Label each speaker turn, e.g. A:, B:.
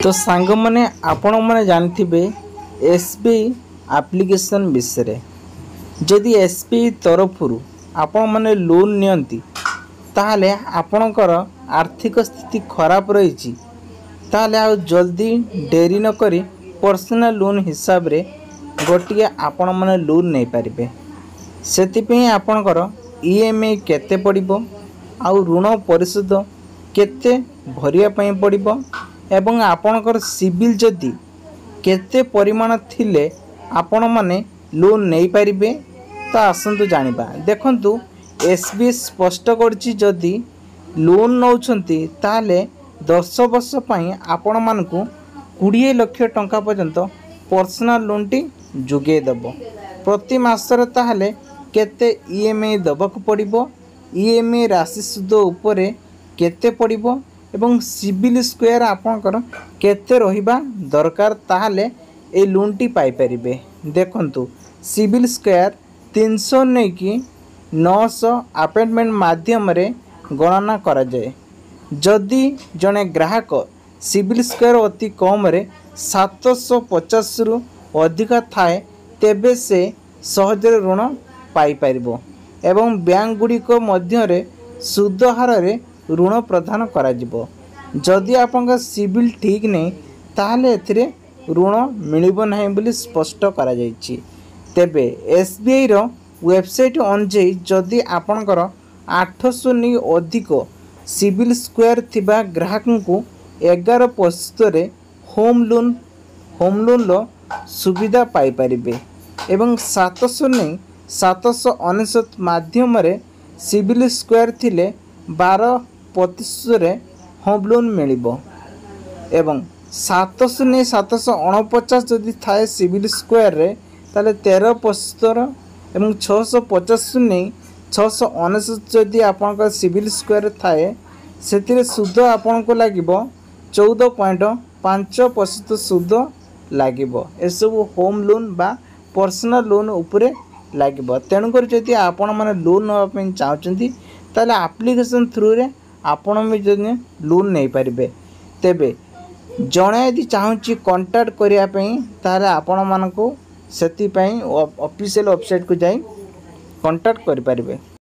A: तो सांग मैंने आपण मैंने जानते एसबीआई एप्लिकेशन विषय जदि एसबीआई तरफ आपण मैंने लोन नियंती ताहले आपणकर आर्थिक स्थिति खराब रही ताहले आ जल्दी डेरी न करी पर्सनल लोन हिसाब रे गोटे आपण मैंने लोन नहीं पारे से आपणकर ईएमआई केते पड़िबो आउ ऋण परिशोध केते भरिया पई पड़िबो एवं आपणकर सिबिल जदि केते परिमाण थिले आपण माने लोन नहीं पारिबे तो आसंतु जानिबा। देखंतु एसबीआई स्पष्ट करछि जदि लोन नौछंती ताले 10 वर्ष पई आपण मानकु 20 लाख टंका पर्यंत पर्सनल लोन टी जुगे दबो। प्रति मासरे ताहले केते ईएमआई दबक पड़िबो, ईएमआई राशि सुद उपरे केते पड़िबो एवं सिबिल स्क्वायर आपणकर केते रहिबा दरकार ताहले ए लोन टी पाई परिबे। देखंतु सिबिल स्क्वायर 300 नै कि 900 अपॉइंटमेंट माध्यम रे गणना करा जाए। जदि जने ग्राहक सिबिल स्क्वायर अति कम रे 750 रु अधिक थाए तेबे से सहज ऋण पाई परिबो एवं बैंक गुडी को मध्य रे सुद हार रे ऋण प्रदान करा जिवो। जदि आपनका सिबिल ठीक नहीं ताहले एथिरे ऋण मिलिबो नाही बोली स्पष्ट करा जायछि। तेबे एसबीआई रो वेबसाइट अनुसार जदि आपनकर 800 नि अधिक सिबिल स्क्वायर थिबा ग्राहक को 11% रे होम लोन लो सुविधा पाई परिबे एवं 700 नहीं 799 माध्यम रे सिबिल स्क्वायर थिले 12% रे होम लोन मिलिबो एवं 700 नहीं 749 जदि थाए सिबिल स्क्वायर रे ताले 13% एवं 650 नहीं 699 जदि आपनका सिबिल स्क्वायर थाए सेतिरे सुद आपनको लागिबो 14.5% सुद लागिबो। ए सब होम लोन बा पर्सनल लोन उपरे लागिबो। तेणुकर जदि आपण माने लोन नवा पे चाहचंती ताले एप्लिकेशन थ्रू रे आपण भी जने लोन नहीं पारिबे। तेबे जणे यदि चाहूची कांटेक्ट करिया पई ताले आपण मानको सेति पई ऑफिशियल वेबसाइट को जाई कांटेक्ट करि पारिबे।